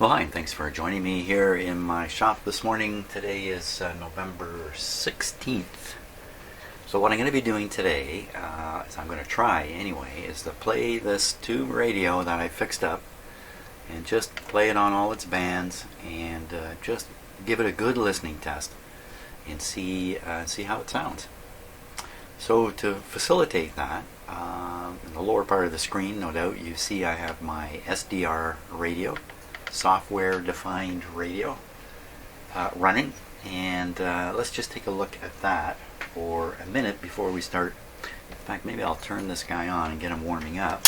Well, hi, and thanks for joining me here in my shop this morning. Today is November 16th. So what I'm going to be doing today, is I'm going to try anyway, is to play this tube radio that I fixed up and just play it on all its bands and just give it a good listening test and see how it sounds. So to facilitate that, in the lower part of the screen, no doubt, you see I have my SDR radio, software defined radio, running, and let's just take a look at that for a minute before we start. In fact, maybe I'll turn this guy on and get him warming up,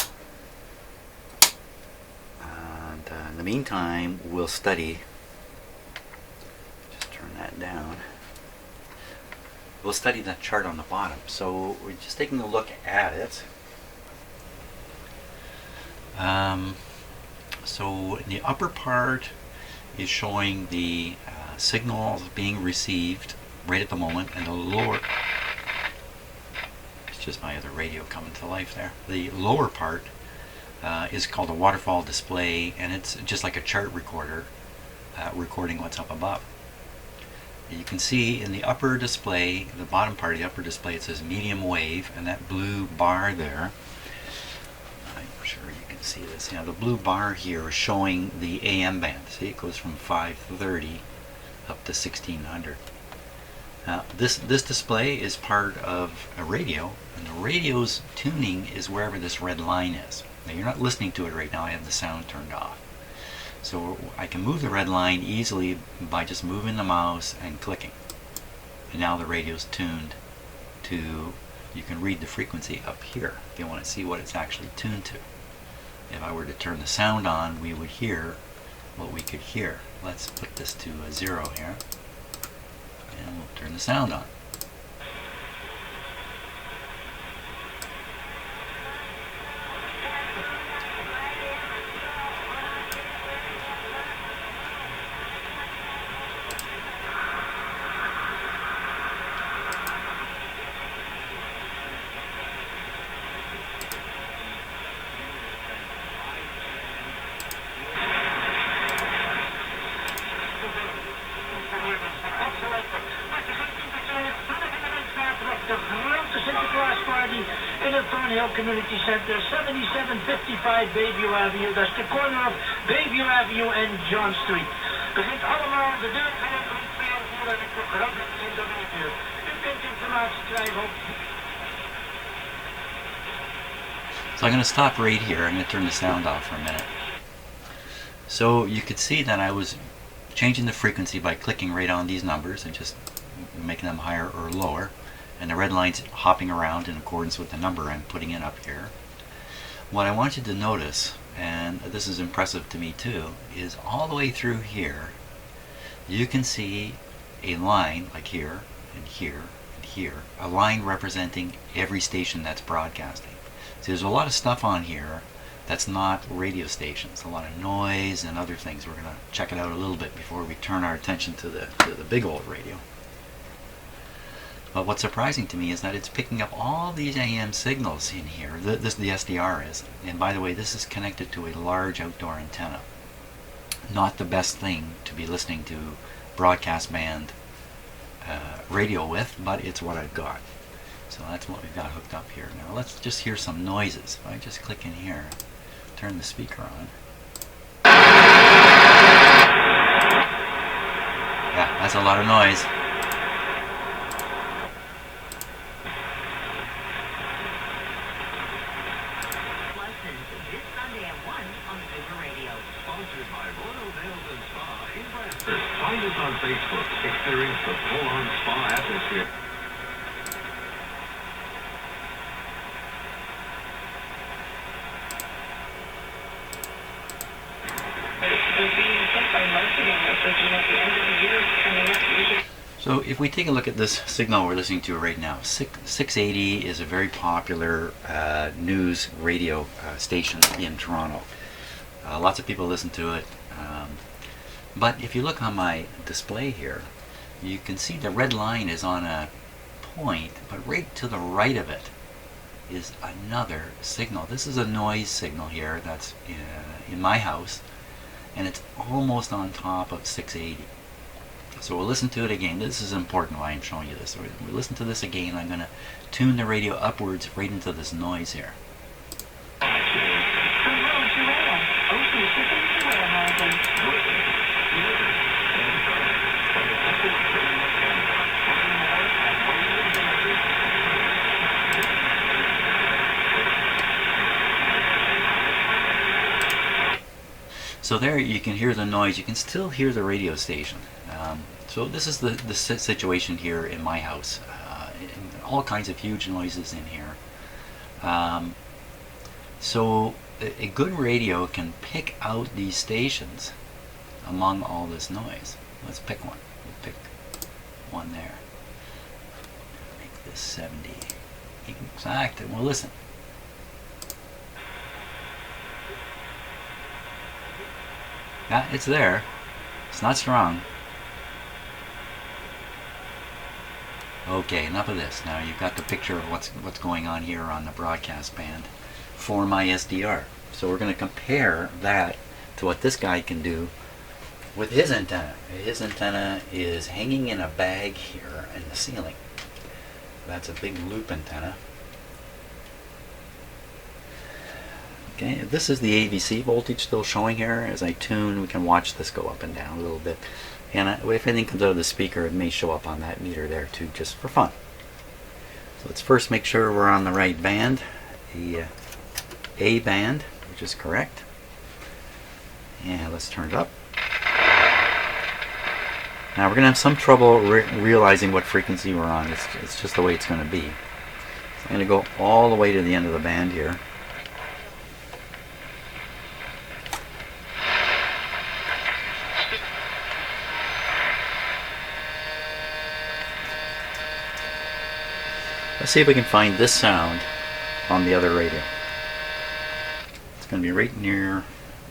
and in the meantime we'll study. Just turn that down. We'll study that chart on the bottom. So we're just taking a look at it. So in the upper part is showing the signals being received right at the moment, and the lower, it's just my other radio coming to life there. The lower part is called a waterfall display, and it's just like a chart recorder recording what's up above. You can see in the upper display, the bottom part of the upper display, it says medium wave, and that blue bar there, I'm sure you can see this. The blue bar here is showing the AM band. See, it goes from 530 up to 1600. This display is part of a radio, and the radio's tuning is wherever this red line is. Now you're not listening to it right now, I have the sound turned off. So I can move the red line easily by just moving the mouse and clicking. And now the radio's tuned to, you can read the frequency up here if you want to see what it's actually tuned to. If I were to turn the sound on, we would hear what we could hear. Let's put this to a 0 here, and we'll turn the sound on. Community Center, 7755 Bayview Avenue. That's the corner of Bayview Avenue and John Street. We zijn allemaal de deur gaan en voor het programma in de radio. U kunt informatie krijgen op. So I'm going to stop right here. I'm going to turn the sound off for a minute. So you could see that I was changing the frequency by clicking right on these numbers and just making them higher or lower. And the red line's hopping around in accordance with the number I'm putting in up here. What I want you to notice, and this is impressive to me too, is all the way through here you can see a line, like here and here and here, a line representing every station that's broadcasting. So there's a lot of stuff on here that's not radio stations, a lot of noise and other things. We're going to check it out a little bit before we turn our attention to the big old radio. But what's surprising to me is that it's picking up all these AM signals in here. The SDR is. And by the way, this is connected to a large outdoor antenna. Not the best thing to be listening to broadcast band radio with, but it's what I've got. So that's what we've got hooked up here. Now let's just hear some noises. If I just click in here, turn the speaker on. Yeah, that's a lot of noise. Find us on Facebook. Experience the full-on spa atmosphere. So if we take a look at this signal we're listening to right now, 680 is a very popular news radio station in Toronto. Lots of people listen to it. But if you look on my display here, you can see the red line is on a point, but right to the right of it is another signal. This is a noise signal here that's in my house, and it's almost on top of 680. So we'll listen to it again. This is important why I'm showing you this. We'll listen to this again. I'm going to tune the radio upwards right into this noise here. So there you can hear the noise. You can still hear the radio station. So this is the situation here in my house. All kinds of huge noises in here. So a good radio can pick out these stations among all this noise. Let's pick one. We'll pick one there. Make this 70 exact, and we'll listen. Yeah, it's there. It's not strong. Okay, enough of this. Now you've got the picture of what's going on here on the broadcast band for my SDR. So we're going to compare that to what this guy can do with his antenna. His antenna is hanging in a bag here in the ceiling. That's a big loop antenna. Okay, this is the AVC voltage still showing here. As I tune, we can watch this go up and down a little bit. And if anything comes out of the speaker, it may show up on that meter there too, just for fun. So let's first make sure we're on the right band, the A band, which is correct. And let's turn it up. Now we're going to have some trouble realizing what frequency we're on. It's just the way it's going to be. So I'm going to go all the way to the end of the band here. Let's see if we can find this sound on the other radio. It's going to be right near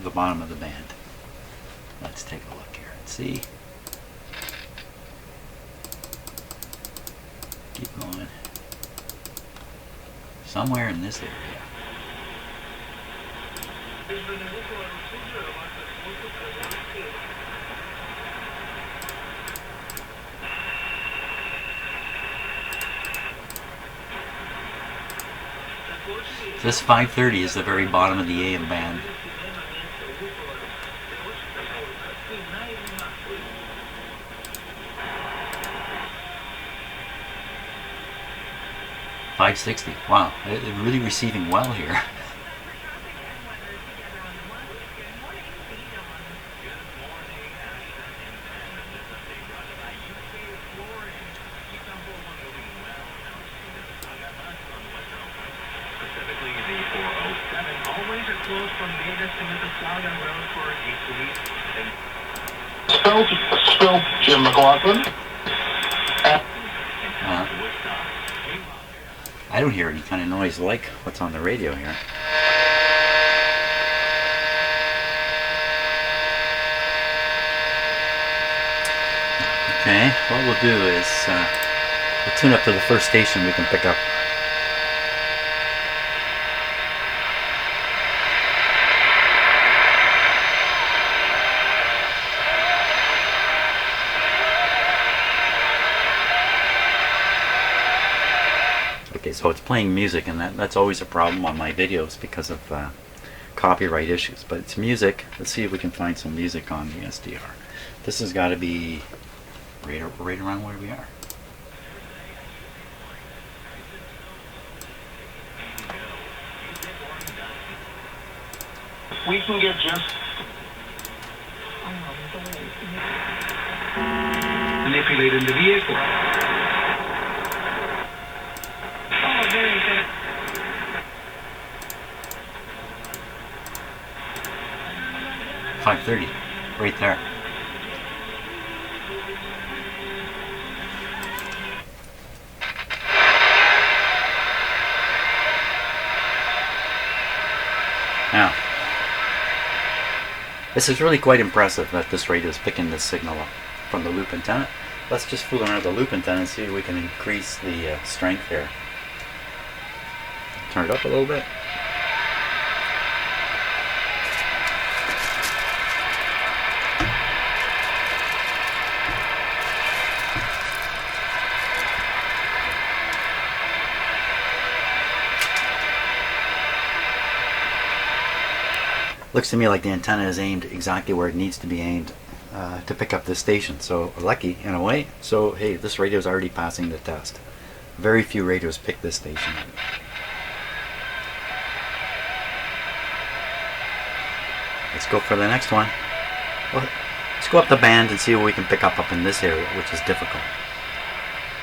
the bottom of the band. Let's take a look here and see. Keep going. Somewhere in this area. This 530 is the very bottom of the AM band. .560. Wow, they're really receiving well here. Spill Jim McLaughlin. I don't hear any kind of noise like what's on the radio here. Okay, what we'll do is we'll tune up to the first station we can pick up. Okay, so it's playing music, and that's always a problem on my videos because of copyright issues. But it's music. Let's see if we can find some music on the SDR. This has got to be right around where we are. We can get just manipulating the vehicle. Oh, very good. .530, right there. Now, this is really quite impressive that this radio is picking this signal up from the loop antenna. Let's just fool around with the loop antenna and see if we can increase the strength here. Turn it up a little bit. Looks to me like the antenna is aimed exactly where it needs to be aimed to pick up this station. So lucky in a way. So hey, this radio is already passing the test. Very few radios pick this station. Let's go for the next one. Well, let's go up the band and see what we can pick up in this area, which is difficult.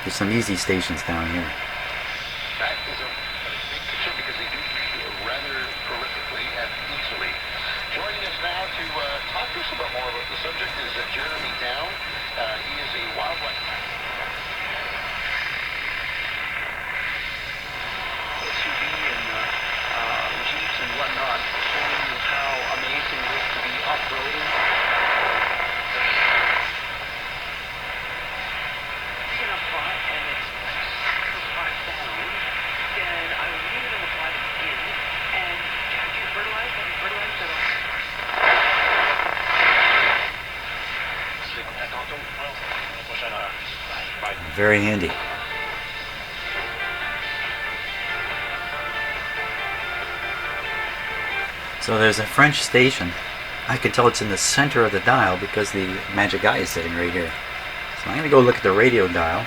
There's some easy stations down here. That is a big picture because they do read rather prolifically and easily. Joining us now to talk to us about more about the subject is Jeremy Down. He is a wildlife SUV and Jeeps and whatnot, showing how amazing it is to be off-roading. Very handy. So there's a French station. I can tell it's in the center of the dial because the magic eye is sitting right here. So I'm going to go look at the radio dial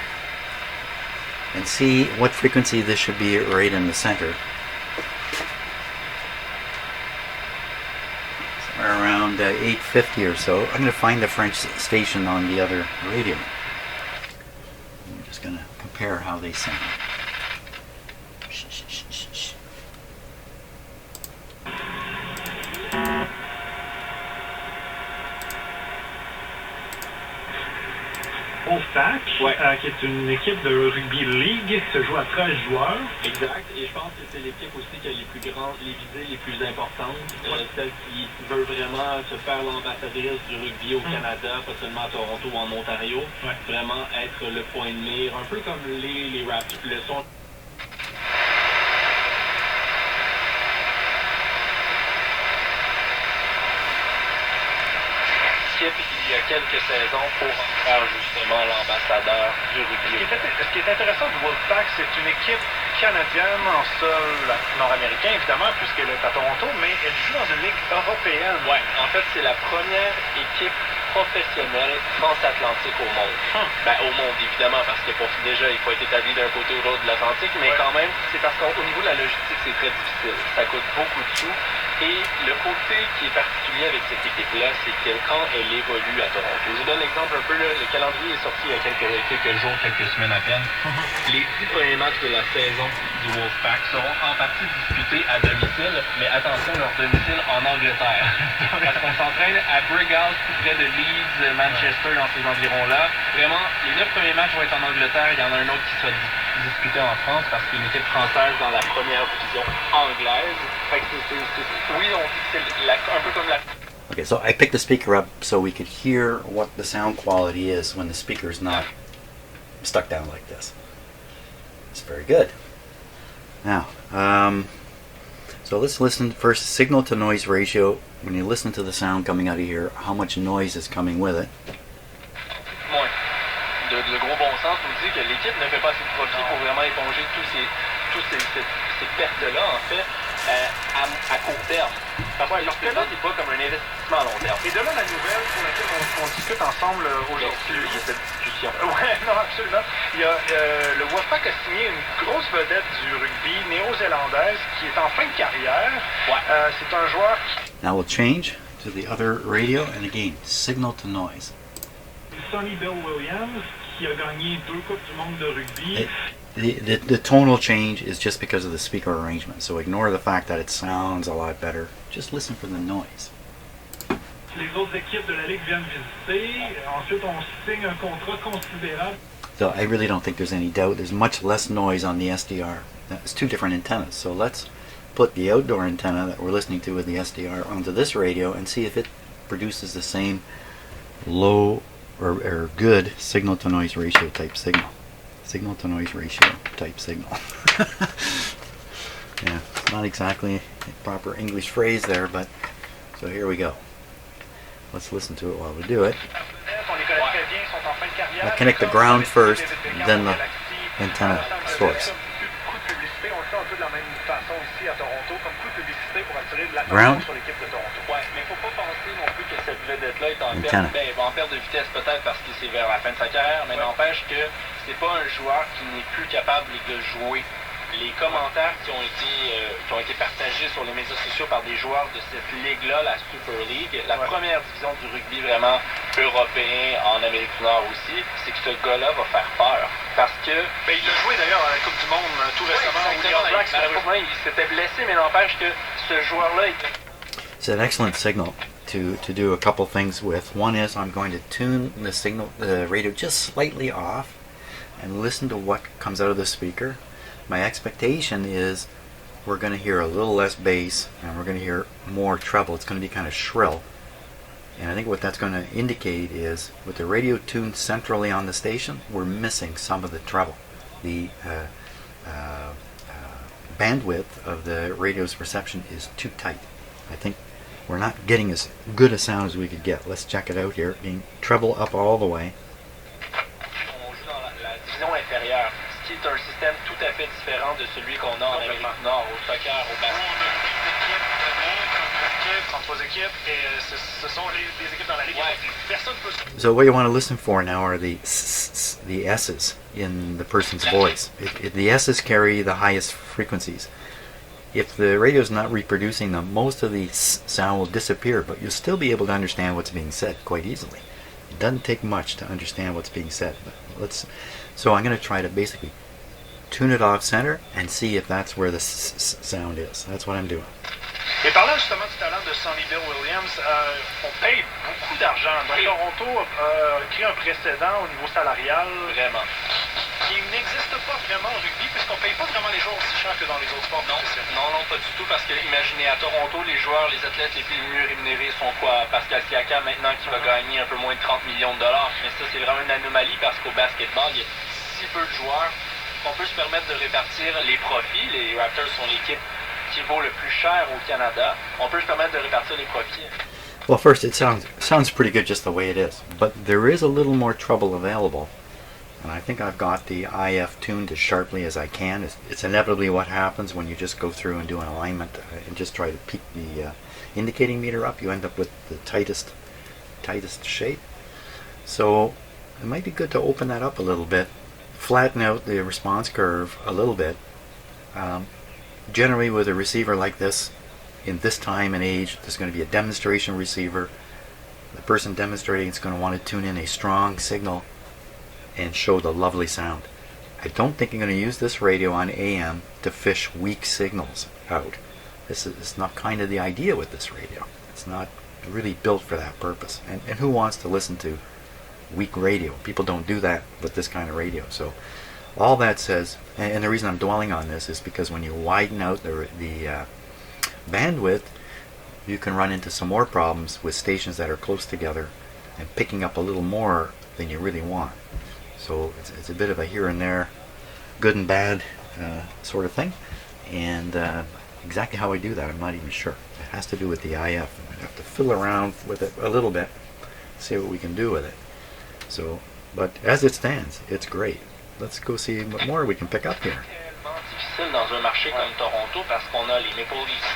and see what frequency this should be right in the center. Somewhere around 850 or so. I'm going to find the French station on the other radio. I'm just going to compare how they sound. FAC, qui est une équipe de rugby league, se joue à 13 joueurs. Exact, et je pense que c'est l'équipe aussi qui a les plus grandes, les visées les plus importantes, celle qui veut vraiment se faire l'ambassadrice du rugby au Canada, pas seulement à Toronto ou en Ontario, vraiment être le point de mire, un peu comme les Raptors, le son. Il y a quelques saisons pour en faire justement l'ambassadeur du rugby. Ce qui est intéressant du Wolfpack, c'est une équipe canadienne en sol nord-américain, évidemment, puisqu'elle est à Toronto, mais elle joue dans une ligue européenne. Ouais, en fait, c'est la première équipe professionnelle transatlantique au monde. Ben, au monde, évidemment, parce que déjà, il faut être établi d'un côté ou de l'autre de l'Atlantique, mais quand même, c'est parce qu'au niveau de la logistique, c'est très difficile. Ça coûte beaucoup de sous. Et le côté qui est particulier avec cette équipe-là, c'est que quand elle évolue à Toronto, je vous donne l'exemple un peu, le calendrier est sorti il y a quelques jours, quelques semaines à peine. Les 10 premiers matchs de la saison du Wolfpack seront en partie disputés à domicile, mais attention, leur domicile en Angleterre. Parce qu'on s'entraîne à Brighouse, tout près de Leeds, Manchester, dans ces environs-là. Vraiment, les 9 premiers matchs vont être en Angleterre, il y en a un autre qui sera disputé en France parce qu'il y a une équipe française dans la première division anglaise. Fait que oui, on dit que c'est un peu comme la... Okay, so I picked the speaker up so we could hear what the sound quality is when the speaker is not stuck down like this. It's very good. Now, so let's listen first. Signal to noise ratio. When you listen to the sound coming out of here, how much noise is coming with it? Moins. De gros bon sens, vous dit que l'équipe ne fait pas assez de profit pour vraiment éponger ces pertes-là, en fait, à court terme. Parce que leur pilote n'est pas comme un investissement à long terme. Et de là, la nouvelle pour laquelle on discute ensemble aujourd'hui. Cette discussion. Oui, non, absolument. Il y a, le Wolfpack a signé une grosse vedette du rugby néo-zélandaise qui est en fin de carrière. C'est un joueur qui... Now we'll change to the other radio, and again, signal to noise. Sonny Bill Williams, qui a gagné 2 Coupes du monde de rugby. The tonal change is just because of the speaker arrangement, so ignore the fact that it sounds a lot better. Just listen for the noise. Les autres équipes de la Ligue viennent visiter. Ensuite, on signe un contrat considérable. So I really don't think there's any doubt. There's much less noise on the SDR. It's 2 different antennas. So let's put the outdoor antenna that we're listening to with the SDR onto this radio and see if it produces the same low or good signal to noise ratio type signal. Signal to noise ratio type signal. Yeah, not exactly a proper English phrase there, but so here we go. Let's listen to it while we do it. I'll connect the ground first, then the antenna source. Ground. faut pas penser non plus que cette vedette-là est en Antenna. en perte de vitesse, peut-être parce que c'est vers la fin de sa carrière, mais n'empêche que c'est pas un joueur qui n'est plus capable de jouer. Les commentaires qui ont été partagés sur les médias sociaux par des joueurs de cette ligue-là, la Super League, la première division du rugby vraiment européen en Amérique du Nord aussi, c'est que ce gars-là va faire peur. Parce que... Ben, il a joué d'ailleurs à la Coupe du Monde tout récemment. Malheureusement, il s'était blessé, mais n'empêche que ce joueur-là était... It's an excellent signal to do a couple things with. One is I'm going to tune the radio just slightly off and listen to what comes out of the speaker. My expectation is we're going to hear a little less bass and we're going to hear more treble. It's going to be kind of shrill. And I think what that's going to indicate is with the radio tuned centrally on the station, we're missing some of the treble. The bandwidth of the radio's reception is too tight. I think we're not getting as good a sound as we could get. Let's check it out here. Being treble up all the way. On joue dans la division inférieure, ce qui est un système tout à fait différent de celui qu'on a en Amérique du Nord, au soccer, au basket. 33 équipes, et ce sont les équipes dans la ligue. Personne peut... So what you want to listen for now are the the S's in the person's voice. The S's carry the highest frequencies. If the radio is not reproducing them, most of the sound will disappear, but you'll still be able to understand what's being said quite easily. It doesn't take much to understand what's being said. But so I'm going to try to basically tune it off center and see if that's where the sound is. That's what I'm doing. Et parlant justement du talent de Sonny Bill Williams, on paye beaucoup d'argent. Donc Toronto a créé un précédent au niveau salarial. Vraiment. Qui n'existe pas vraiment au rugby, puisqu'on ne paye pas vraiment les joueurs aussi cher que dans les autres sports professionnels. Non, pas du tout, parce que imaginez, à Toronto, les joueurs, les athlètes les plus mieux rémunérés sont quoi? Pascal Siakam, maintenant, qui va gagner un peu moins de 30 millions de dollars. Mais ça, c'est vraiment une anomalie, parce qu'au basketball, il y a si peu de joueurs qu'on peut se permettre de répartir les profits. Les Raptors sont l'équipe qui vaut le plus cher au Canada. On peut se permettre de répartir les profits. Well, first, it sounds pretty good just the way it is, but there is a little more trouble available. And I think I've got the IF tuned as sharply as I can. It's inevitably what happens when you just go through and do an alignment and just try to peak the indicating meter up. You end up with the tightest shape. So it might be good to open that up a little bit, flatten out the response curve a little bit. Generally with a receiver like this, in this time and age, there's going to be a demonstration receiver. The person demonstrating is going to want to tune in a strong signal and show the lovely sound. I don't think I'm going to use this radio on AM to fish weak signals out. This is not kind of the idea with this radio. It's not really built for that purpose. And who wants to listen to weak radio? People don't do that with this kind of radio. So all that says, and the reason I'm dwelling on this is because when you widen out the bandwidth, you can run into some more problems with stations that are close together and picking up a little more than you really want. So it's a bit of a here and there, good and bad sort of thing. And exactly how I do that, I'm not even sure. It has to do with the IF. I have to fiddle around with it a little bit, see what we can do with it. So, but as it stands, it's great. Let's go see what more we can pick up here. C'est difficile dans un marché comme Toronto parce qu'on a les Maple Leafs.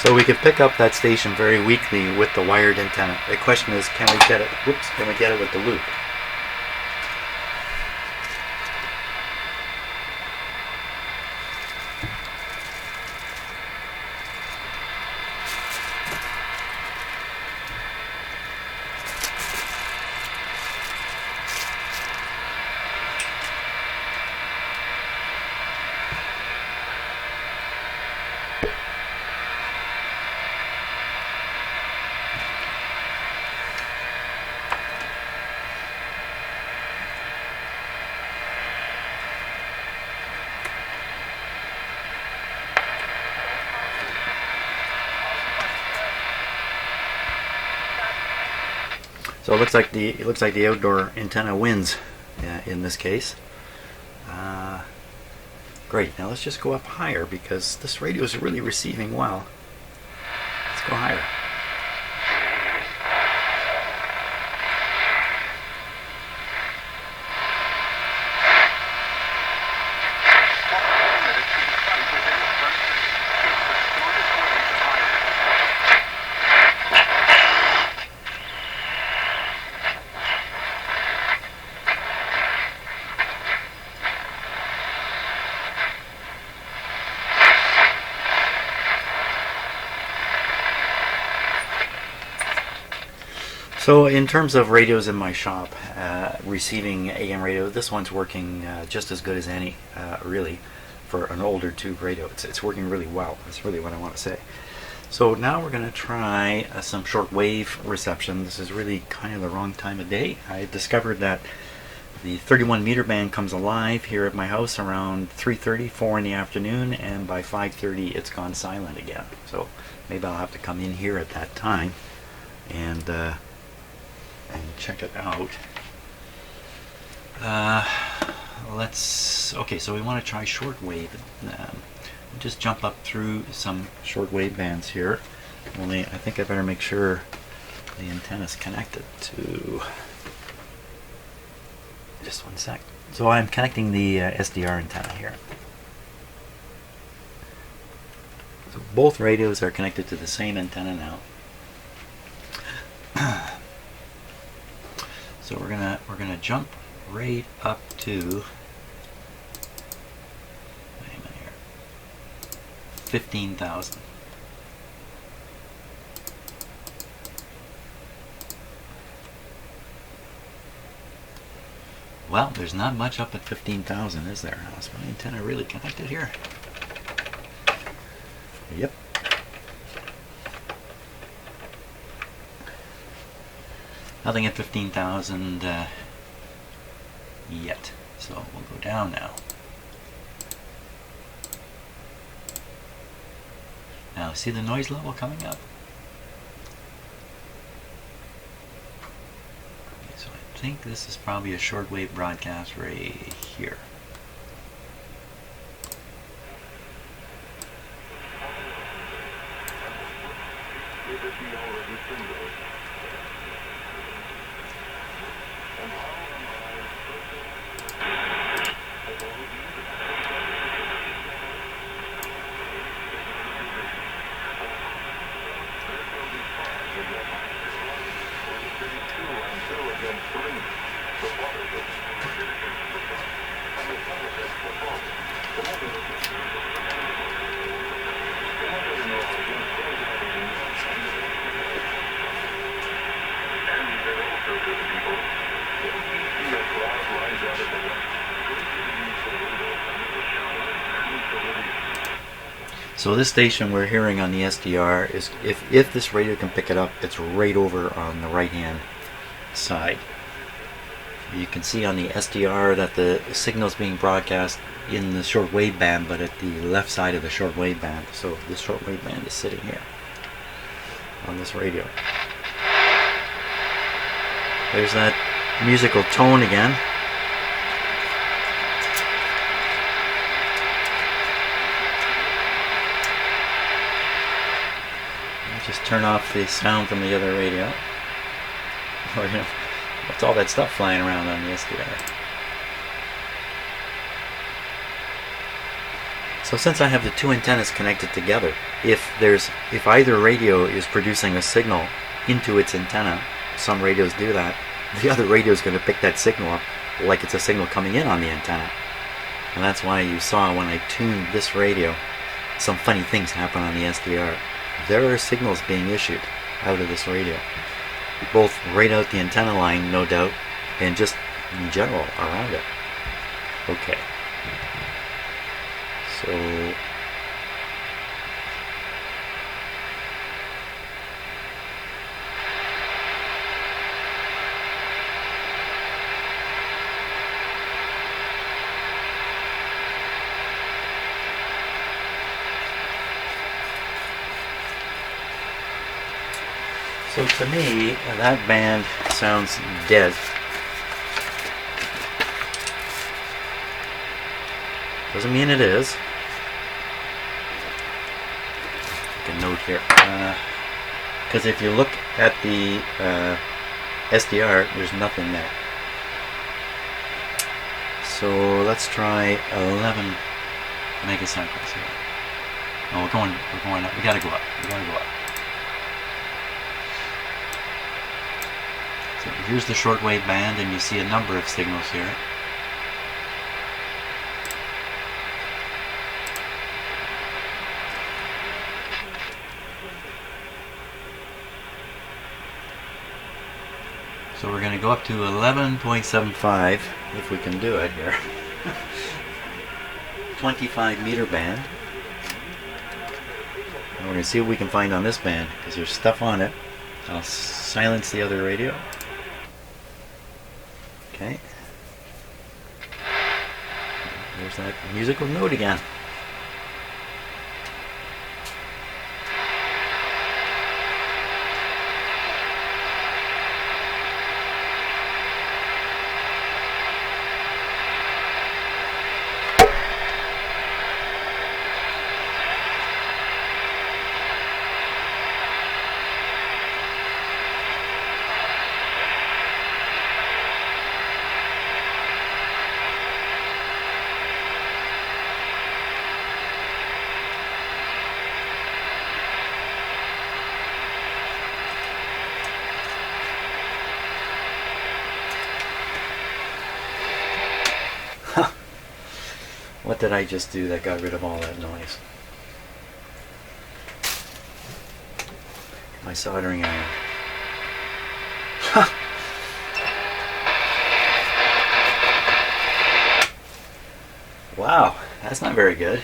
So we can pick up that station very weakly with the wired antenna. The question is, can we get it? Whoops! Can we get it with the loop? So it looks like the outdoor antenna wins in this case. Great. Now let's just go up higher because this radio is really receiving well. Let's go higher. So in terms of radios in my shop, receiving AM radio, this one's working just as good as any, really, for an older tube radio. It's working really well. That's really what I want to say. So now we're going to try some shortwave reception. This is really kind of the wrong time of day. I discovered that the 31 meter band comes alive here at my house around 3:30, 4 in the afternoon, and by 5:30 it's gone silent again. So maybe I'll have to come in here at that time and check it out. Okay, so we want to try shortwave. Just jump up through some shortwave bands here. Only I think I better make sure the antenna is connected to. Just one sec. So I'm connecting the SDR antenna here. So both radios are connected to the same antenna now. So we're gonna jump right up to, wait a minute here, 15,000. Well, there's not much up at 15,000, is there? Is my antenna really connected here? Yep. Nothing at 15,000 yet. So we'll go down now. Now see the noise level coming up? Okay, so I think this is probably a shortwave broadcast right here. So this station we're hearing on the SDR is, if this radio can pick it up, it's right over on the right hand side. You can see on the SDR that the signal is being broadcast in the shortwave band, but at the left side of the shortwave band. So the shortwave band is sitting here on this radio. There's that musical tone again. Just turn off the sound from the other radio. Or, you know, what's all that stuff flying around on the SDR? So since I have the two antennas connected together, if either radio is producing a signal into its antenna, some radios do that, the other radio is going to pick that signal up like it's a signal coming in on the antenna. And that's why you saw when I tuned this radio, some funny things happen on the SDR. There are signals being issued out of this radio, both right out the antenna line, no doubt, and just in general around it. Okay. So So to me, that band sounds dead. Doesn't mean it is. Make a note here. Because if you look at the SDR, there's nothing there. So let's try 11 megacycles here. Oh, we're going up. We gotta go up. So here's the shortwave band, and you see a number of signals here. So we're going to go up to 11.75 if we can do it here. 25 meter band. And we're going to see what we can find on this band because there's stuff on it. I'll silence the other radio. Okay. There's that musical note again. What did I just do that got rid of all that noise? My soldering iron. Wow, that's not very good.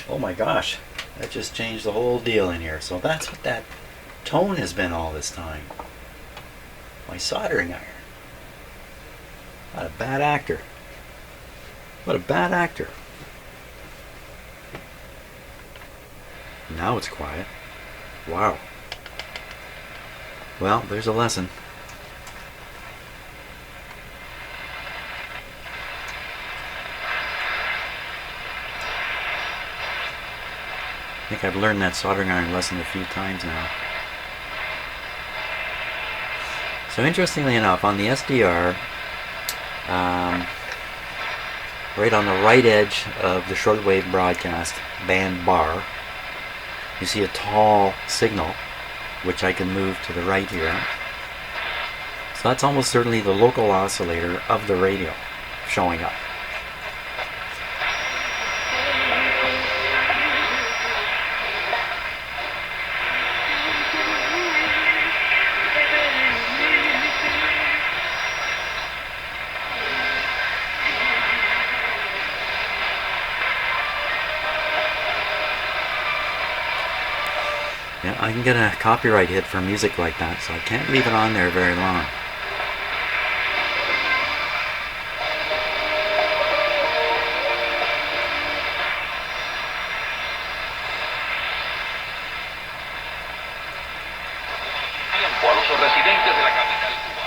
Oh my gosh, that just changed the whole deal in here. So that's what that tone has been all this time. My soldering iron. What a bad actor. What a bad actor. Now it's quiet. Wow. Well, there's a lesson. I think I've learned that soldering iron lesson a few times now. So interestingly enough, on the SDR, right on the right edge of the shortwave broadcast band bar, you see a tall signal, which I can move to the right here. So that's almost certainly the local oscillator of the radio showing up. Yeah, I can get a copyright hit for music like that, so I can't leave it on there very long. Tiempo a los residentes de la capital cubana.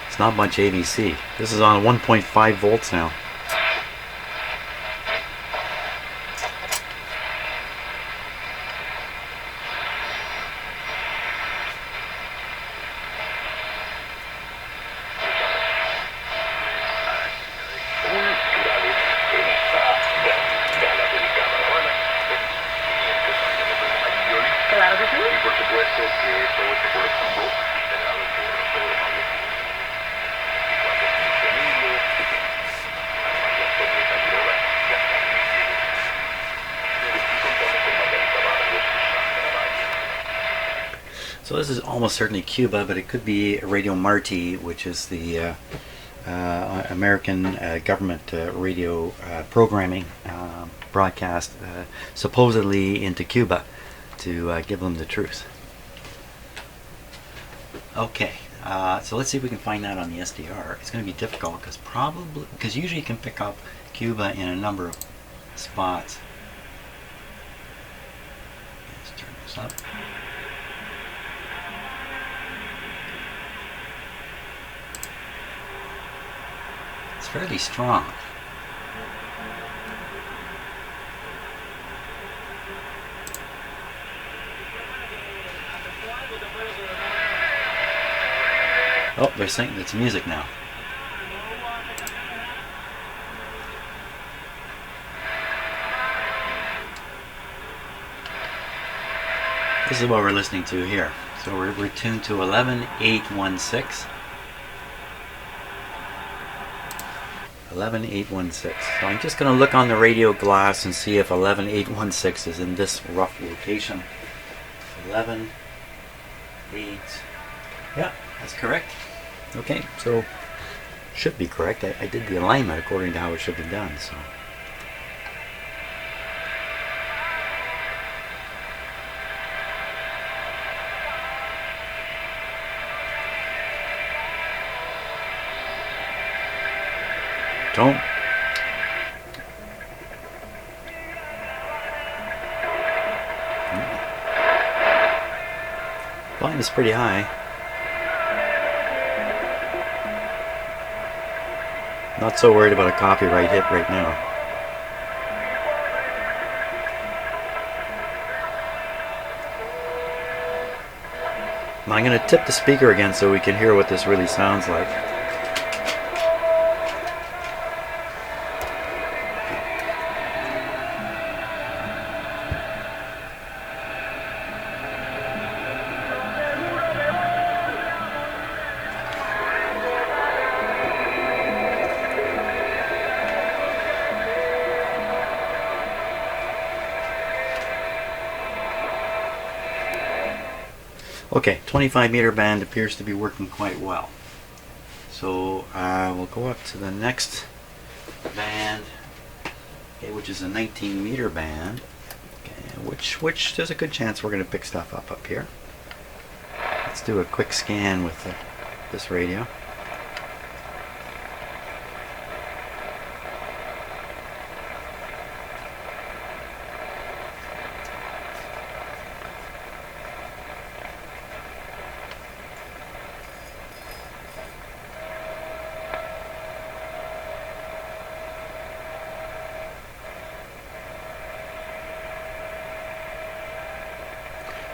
It's not much AVC. This is on 1.5 volts now. Y por supuesto que todo este colectivo, liderado por Pedro Pablo y cuando Domingo, María Antonieta Mirora, ya están en pie. Y contamos con Margarita Barrios y Sandra Valle. So this is almost certainly Cuba, but it could be Radio Marti, which is the American government radio programming broadcast supposedly into Cuba to give them the truth. Okay, so let's see if we can find that on the SDR. It's going to be difficult because usually you can pick up Cuba in a number of spots. Let's turn this up. It's fairly strong. Oh, they're saying it's music now. This is what we're listening to here. So we're tuned to 11816. 11816. So I'm just going to look on the radio glass and see if 11816 is in this rough location. 118. Yeah, that's correct. Okay, so should be correct. I did the alignment according to how it should be done. So. Don't. Volume is pretty high. Not so worried about a copyright hit right now. Now I'm going to tip the speaker again so we can hear what this really sounds like. Okay, 25 meter band appears to be working quite well. So we'll go up to the next band, okay, which is a 19 meter band, okay, which there's a good chance we're going to pick stuff up here. Let's do a quick scan with this radio.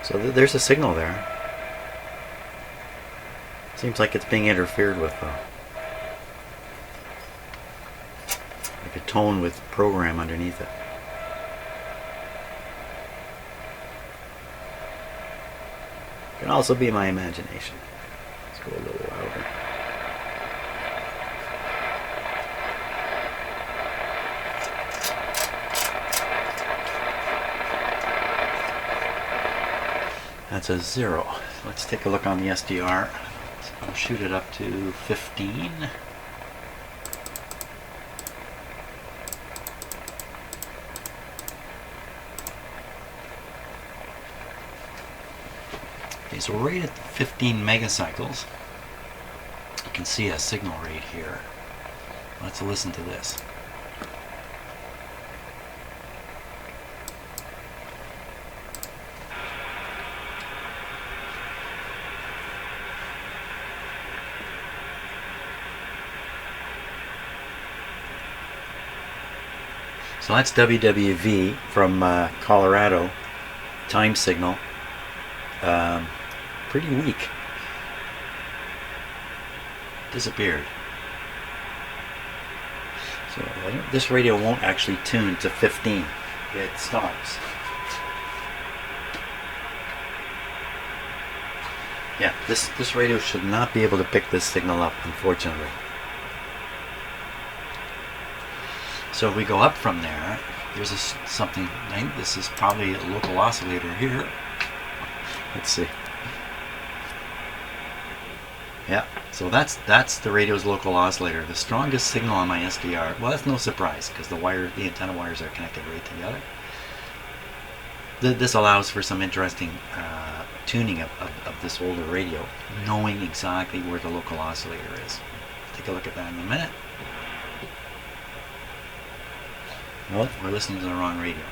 So there's a signal there. Seems like it's being interfered with though. Like a tone with program underneath it. Can also be my imagination. Let's go a little louder. That's a 0. Let's take a look on the SDR. I'll shoot it up to 15. Okay, so we're right at 15 megacycles. You can see a signal right here. Let's listen to this. So that's WWV from Colorado, time signal. Pretty weak. Disappeared. So this radio won't actually tune to 15. It stops. Yeah, this radio should not be able to pick this signal up, unfortunately. So if we go up from there, there's something. This is probably a local oscillator here. Let's see. Yeah, so that's the radio's local oscillator. The strongest signal on my SDR. Well, that's no surprise because the antenna wires are connected right together. This allows for some interesting tuning of this older radio, knowing exactly where the local oscillator is. Take a look at that in a minute. Oh, we're listening to the wrong radio.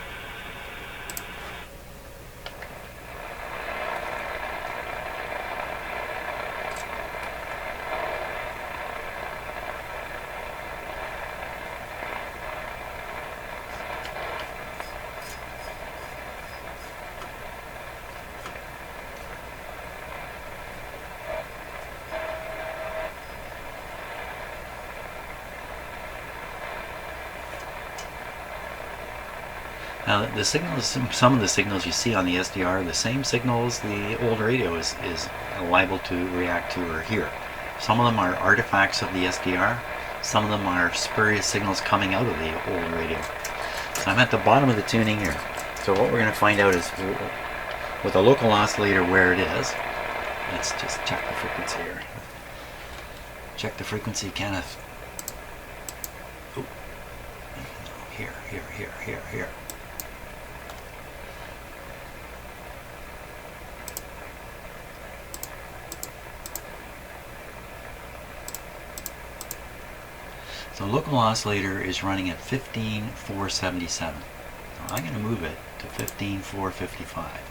Now the signals, some of the signals you see on the SDR are the same signals the old radio is liable to react to or hear. Some of them are artifacts of the SDR, some of them are spurious signals coming out of the old radio. So I'm at the bottom of the tuning here. So what we're going to find out is with a local oscillator where it is. Let's just check the frequency here. Check the frequency, Kenneth. Oh. Here. So local oscillator is running at 15,477. So I'm going to move it to 15,455.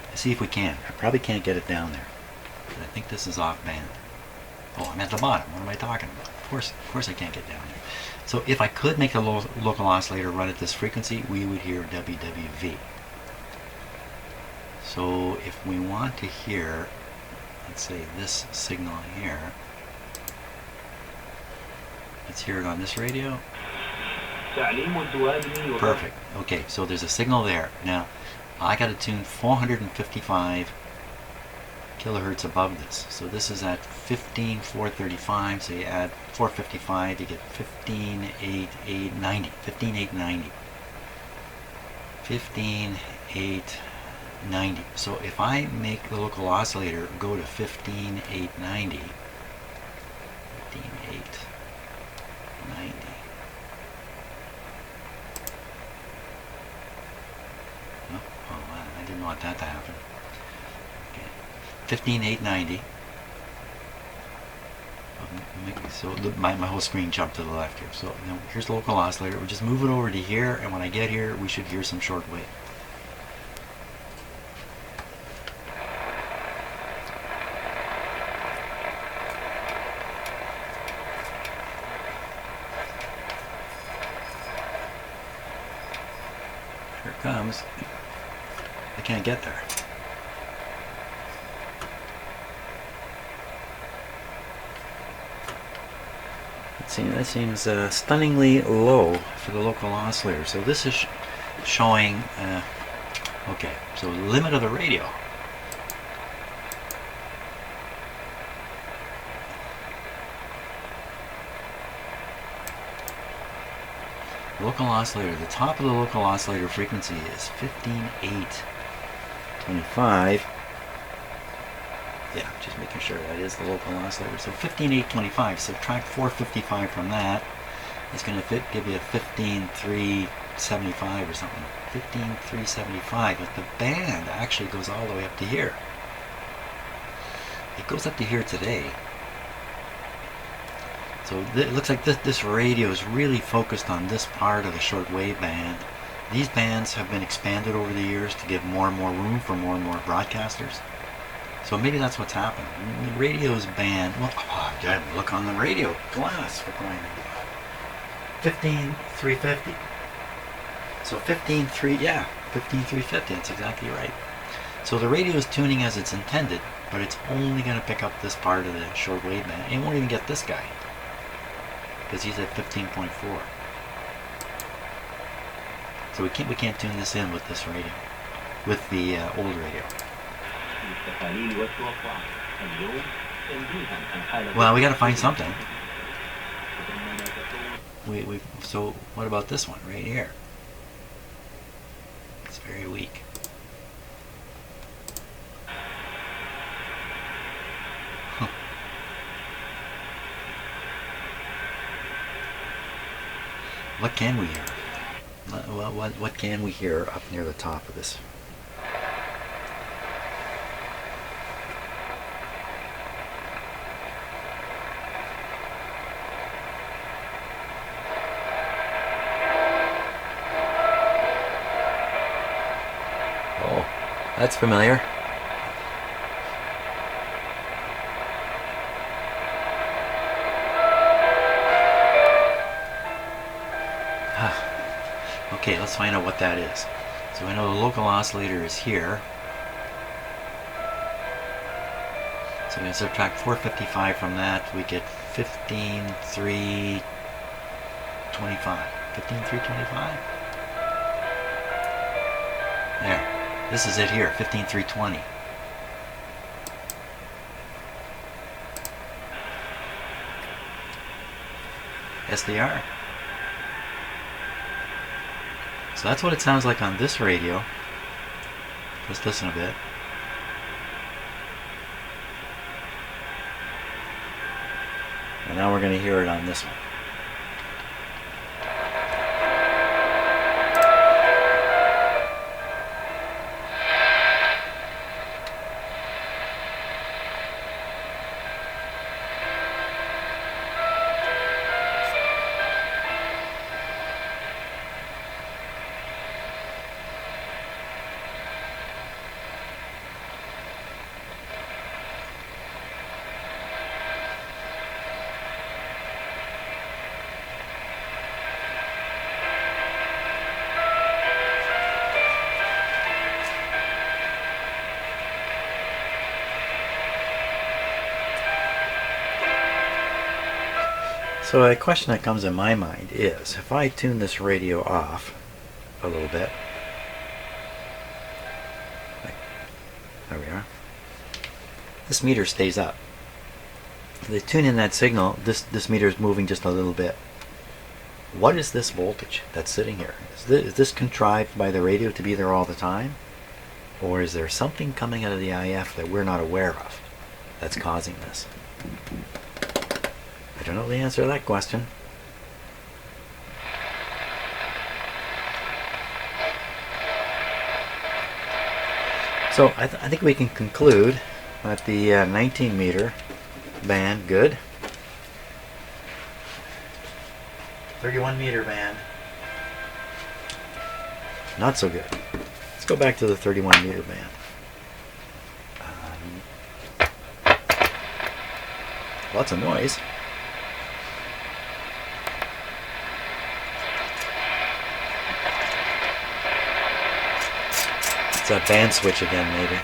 Let's see if we can. I probably can't get it down there. But I think this is off band. Oh, I'm at the bottom. What am I talking about? Of course I can't get down there. So if I could make the local oscillator run at this frequency, we would hear WWV. So if we want to hear, let's say this signal here, let's hear it on this radio. Perfect. Okay, so there's a signal there. Now, I got to tune 455 kilohertz above this. So this is at 15,435. So you add 455, you get 15,890. 15,890. 15,890. So if I make the local oscillator go to 15,890, 15,890. Oh, I didn't want that to happen. Okay. 15,890. So my whole screen jumped to the left here. So now here's the local oscillator. We'll just move it over to here, and when I get here, we should hear some shortwave. Here it comes. I can't get there. That seems stunningly low for the local oscillator. So this is showing, okay, so limit of the radio. Local oscillator, the top of the local oscillator frequency is 15,825. Yeah, just making sure that is the local oscillator. So 15,825, subtract 455 from that, it's going to give you a 15,375 or something. 15,375, but the band actually goes all the way up to here. It goes up to here today. So it looks like this radio is really focused on this part of the shortwave band. These bands have been expanded over the years to give more and more room for more and more broadcasters. So maybe that's what's happened. The radio's band, well, oh, God, look on the radio glass for crying out loud. 15,350. So 15,350, that's exactly right. So the radio is tuning as it's intended, but it's only going to pick up this part of the shortwave band. It won't even get this guy, because he's at 15.4. So we can't tune this in with this radio, with the old radio. Well, we got to find something. So what about this one right here? It's very weak. Huh. What can we hear? What can we hear up near the top of this? Oh, that's familiar. Okay, let's find out what that is. So we know the local oscillator is here. So we can subtract 455 from that. We get 15,325. 15,325? There. This is it here, 15,320. SDR. So that's what it sounds like on this radio. Let's listen a bit. And now we're going to hear it on this one. So a question that comes in my mind is, if I tune this radio off a little bit, there we are, this meter stays up. If they tune in that signal, this meter is moving just a little bit. What is this voltage that's sitting here? Is this contrived by the radio to be there all the time? Or is there something coming out of the IF that we're not aware of that's causing this? I don't know the answer to that question. So I think we can conclude that the 19 meter band, good. 31 meter band, not so good. Let's go back to the 31 meter band. Lots of noise. It's a band switch again, maybe.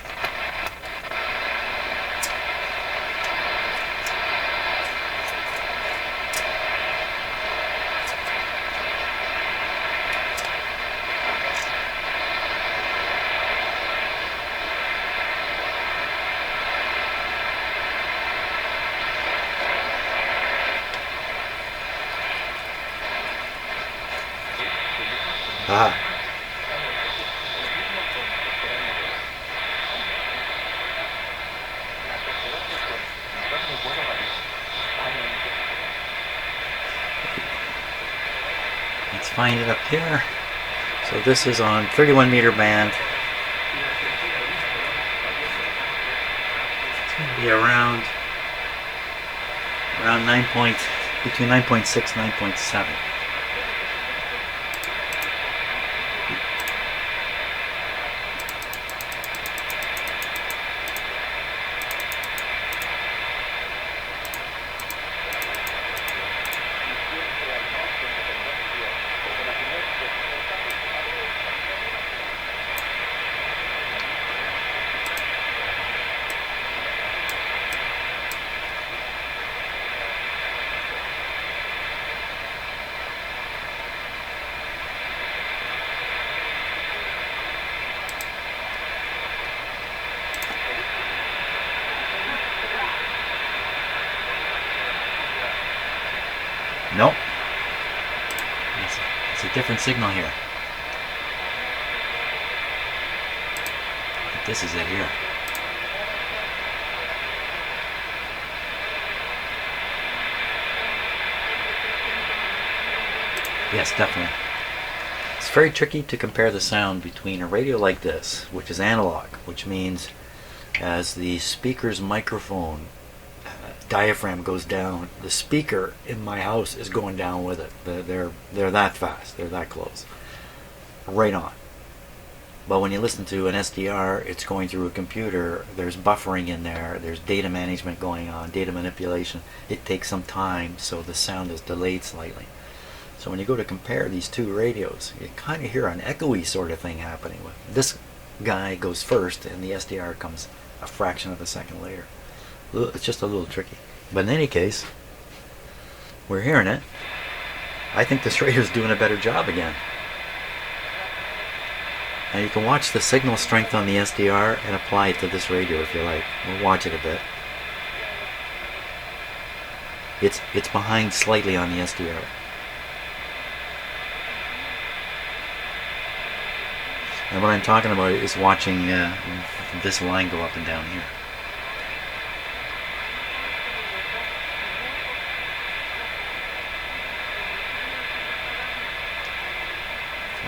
Ah. Let's find it up here. So this is on 31 meter band. It's going to be around 9 point, between 9.6 and 9.7. a different signal here. This is it here. Yes, definitely. It's very tricky to compare the sound between a radio like this, which is analog, which means as the speaker's microphone diaphragm goes down, the speaker in my house is going down with it. They're that fast. They're that close. Right on. But when you listen to an SDR, it's going through a computer. There's buffering in there. There's data management going on, data manipulation. It takes some time, so the sound is delayed slightly. So when you go to compare these two radios, you kind of hear an echoey sort of thing happening. This guy goes first, and the SDR comes a fraction of a second later. It's just a little tricky. But in any case, we're hearing it. I think this radio's doing a better job again. Now you can watch the signal strength on the SDR and apply it to this radio if you like. We'll watch it a bit. It's behind slightly on the SDR. And what I'm talking about is watching this line go up and down here.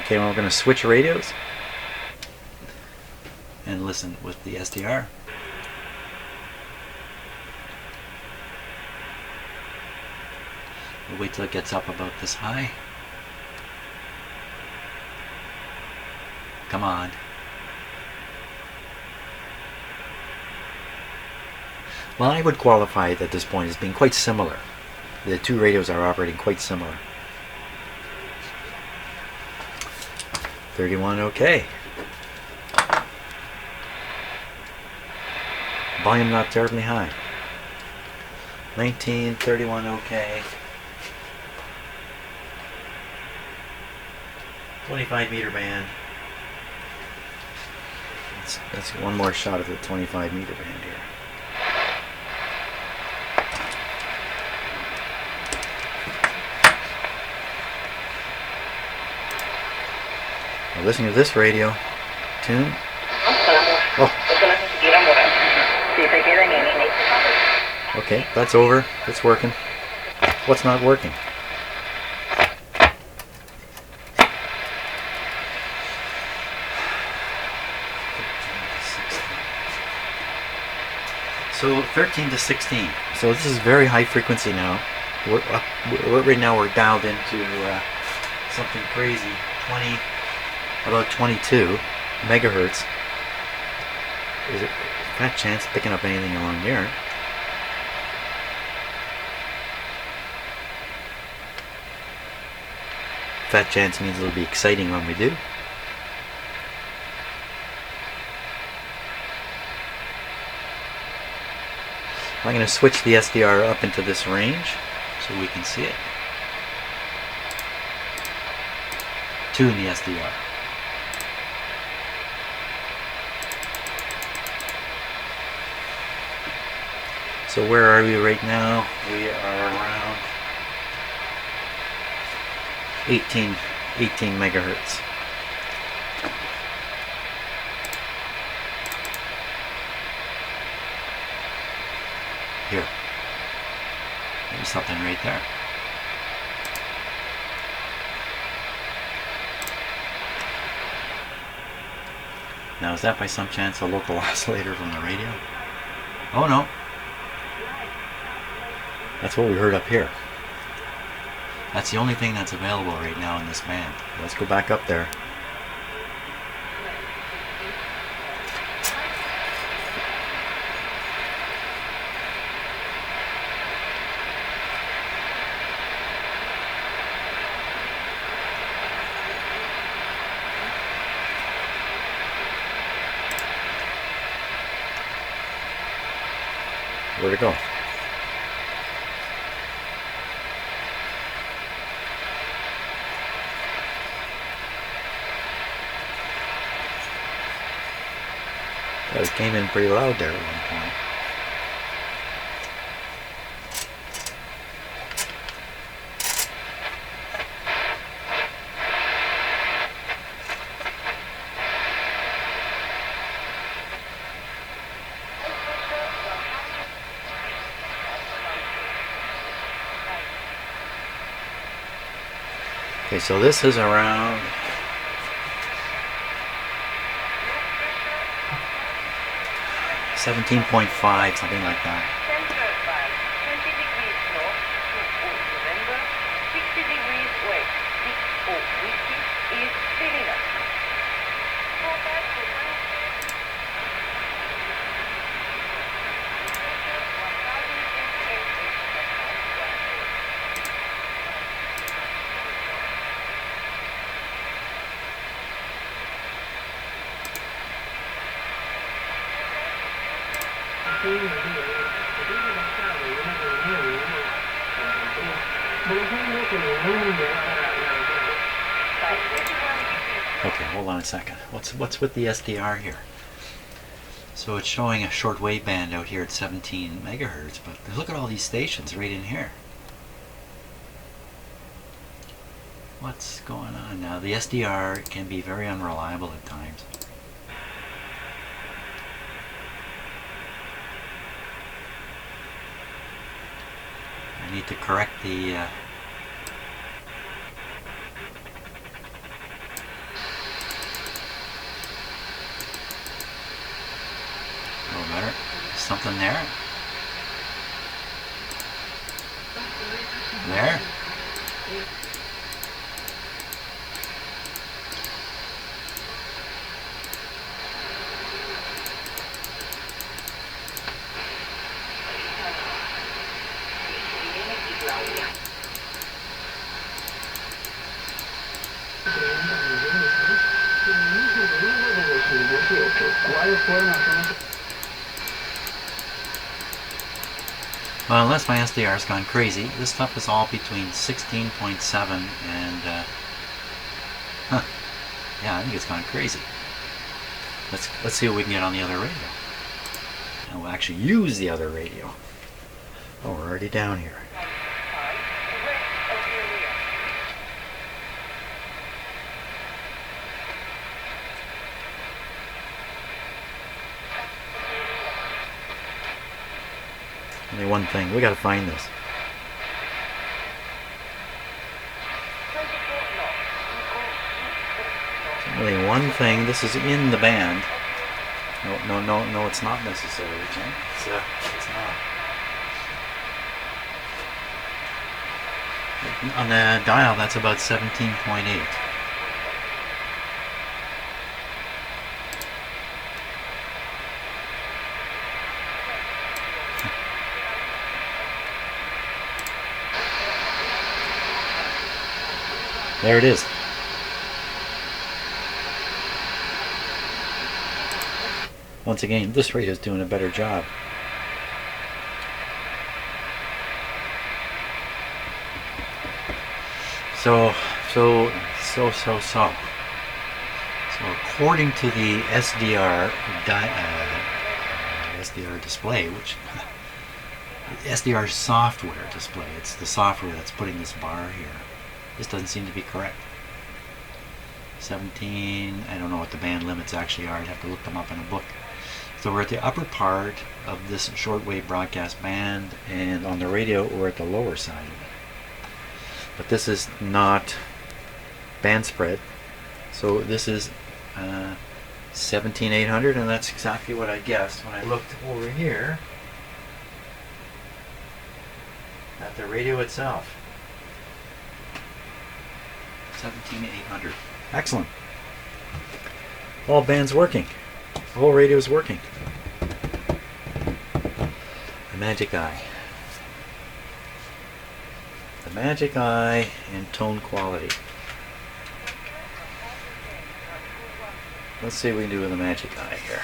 Okay, well, we're going to switch radios and listen with the SDR. We'll wait till it gets up about this high. Come on. Well, I would qualify it at this point as being quite similar. The two radios are operating quite similar. 31 okay. Volume not terribly high. 19, 31 okay. 25 meter band. That's one more shot of the 25 meter band here. Now listening to this radio tune. Oh. Okay, that's over. It's working. What's not working? So 13 to 16. So this is very high frequency now. Right now we're dialed into something crazy. About 22 megahertz. Is it fat chance picking up anything along here? Fat chance means it'll be exciting when we do. I'm going to switch the SDR up into this range so we can see it. Tune the SDR. So where are we right now? We are around 18 megahertz. Here. There's something right there. Now is that by some chance a local oscillator from the radio? Oh no. That's what we heard up here. That's the only thing that's available right now in this band. Let's go back up there. Where'd it go? It came in pretty loud there at one point. Okay, so this is around 17.5, something like that. Center valve, 20 degrees north, 20 November, 60 degrees west, 60 whiskey is filling up. Forecast for Wednesday. Okay, hold on a second. What's with the SDR here? So it's showing a shortwave band out here at 17 megahertz, but look at all these stations right in here. What's going on now? The SDR can be very unreliable at times. I need to correct the better. Something there. There. Well, unless my SDR's gone crazy, this stuff is all between 16.7 and yeah, I think it's gone crazy. Let's see what we can get on the other radio. And we'll actually use the other radio. Oh, we're already down here. Only one thing, we gotta find this. Only one thing, this is in the band. No, it's not necessarily, okay? It's not. On the dial, that's about 17.8. There it is. Once again, this radio is doing a better job. So according to the SDR display, which SDR software display, it's the software that's putting this bar here. This doesn't seem to be correct. 17, I don't know what the band limits actually are. I'd have to look them up in a book. So we're at the upper part of this shortwave broadcast band, and on the radio we're at the lower side of it. But this is not band spread. So this is 17,800, and that's exactly what I guessed when I looked over here at the radio itself. 17,800. Excellent. All bands working. The whole radio is working. The magic eye. The magic eye and tone quality. Let's see what we can do with the magic eye here.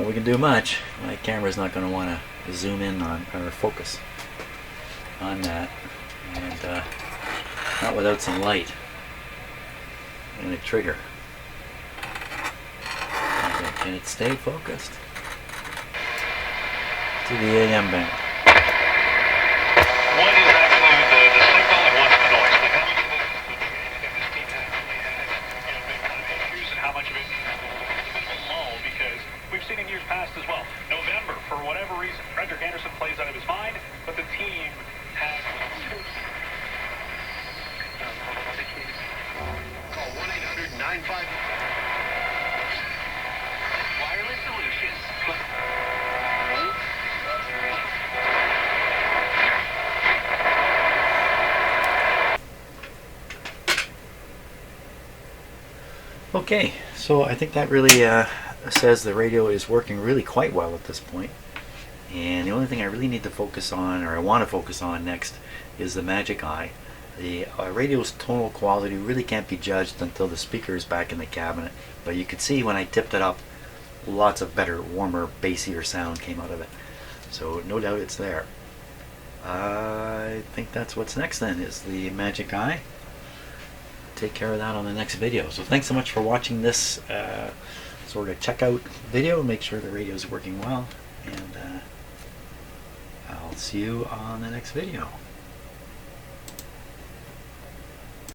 We can do much. My camera's not going to want to zoom in on or focus on that, and not without some light and a trigger. Okay, can it stay focused? To the AM band. One is actually the signal and one's the noise. The Okay, so I think that really says the radio is working really quite well at this point. And the only thing I really need to focus on, or I want to focus on next, is the magic eye. The radio's tonal quality really can't be judged until the speaker is back in the cabinet. But you could see when I tipped it up, lots of better, warmer, bassier sound came out of it. So no doubt it's there. I think that's what's next then, is the magic eye. Take care of that on the next video. So thanks so much for watching this sort of checkout video. Make sure the radio is working well, and I'll see you on the next video.